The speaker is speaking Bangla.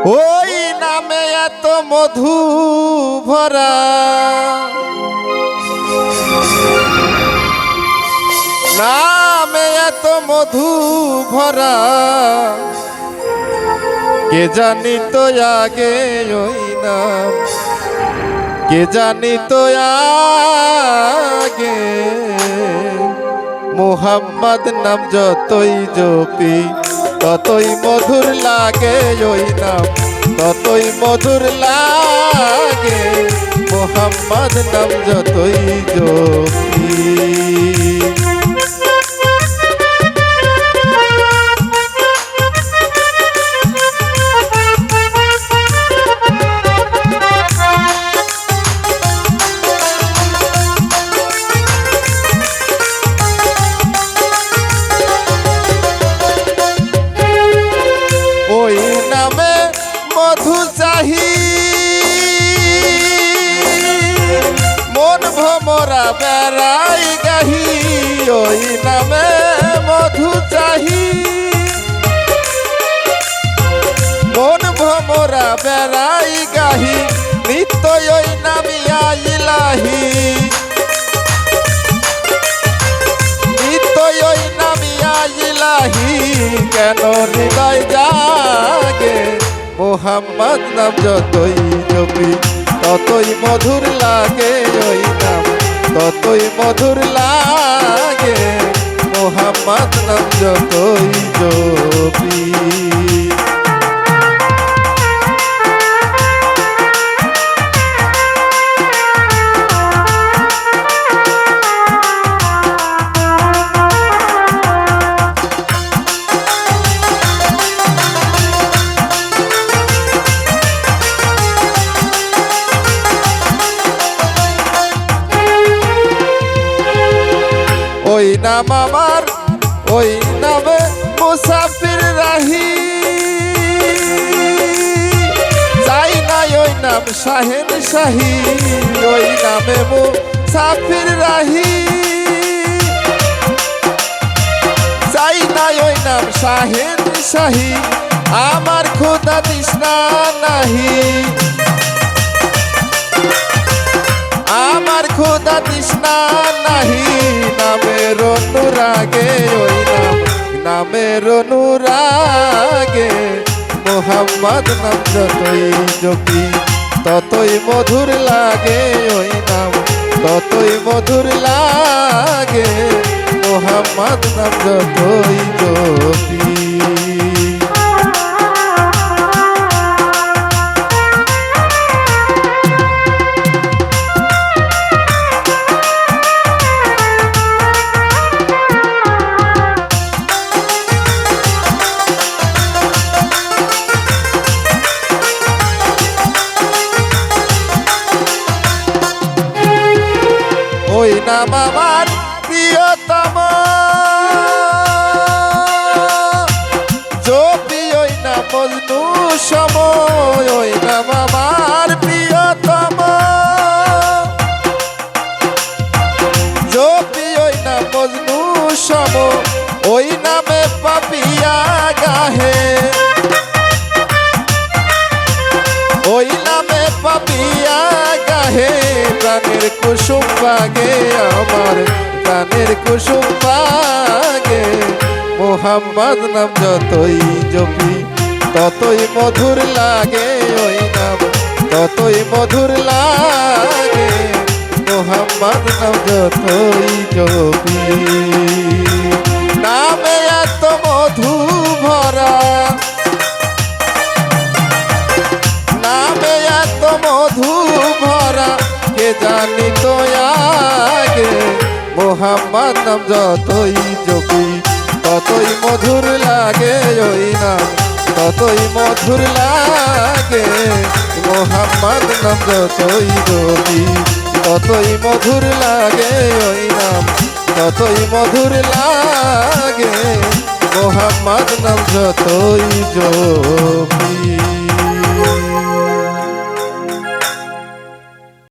ওই নামে এত মধু ভরা, নামে এত মধু ভরা, কে জানি তো আগে ওই নাম, কে জানি তো আগে। মুহাম্মদ নাম যতই জপি ততই মধুর লাগে ওই নাম, ততই মধুর লাগে। মুহাম্মদ নাম যতই জপি। ওই নামে মধু চাহি মন ভমরা বেড়াই গাহি, ওই নামে মধু চাহি মন ভমরা বেড়াই গাহি, নিত্য ওই নামিয়া ইলাহি, নিত্য ওই নামিয়া ইলাহি। কেন হৃদয় জাগে মুহাম্মদ নাম যতই জপি ততই মধুর লাগে ওই নাম, ততই মধুর লাগে। মুহাম্মদ নাম যতই জপি। ওই নাম আমার, ওই নামে মুসাফির রাহি, যাই না ওই নাম শাহেন শাহী, ওই নামে মুসাফির রাহি, যাই না ওই নাম শাহেন শাহী। আমার খোদা তৃষ্ণা নাহি, আমার খোদা তৃষ্ণা নাহি। নামের অনুরাগে ওই নাম, নামের অনুরাগে। মুহাম্মদ নাম যতই জপি ততই মধুর লাগে ওই নাম, ততই মধুর লাগে। মুহাম্মদ নাম যতই জপি। ওই নাম আমার প্রিয়তম জপি ওই নাম মজনু সম, ওই নাম আমার প্রিয়তম জপি ওই নাম মজনু সম। ওই নামে পাপিয়া গাহে, ওই নামে পাপিয়া গাহে। প্রাণের কুসুম পাগে আমার, প্রাণের কুসুম পাগে। মুহাম্মদ নাম যতই জপি ততই মধুর লাগে ওই নাম, ততই মধুর লাগে। মুহাম্মদ নাম যতই জপি। নামে এত মধু ভরা, নামে এত মধু ভরা, কে জানি তো আগে। মুহাম্মদ নাম যতই জপি ততই মধুর লাগে ওই নাম, ততই মধুর লাগে। মুহাম্মদ নাম যতই জপি ততই মধুর লাগে ওই নাম, ততই মধুর লাগে। মুহাম্মদ নাম যতই জপি।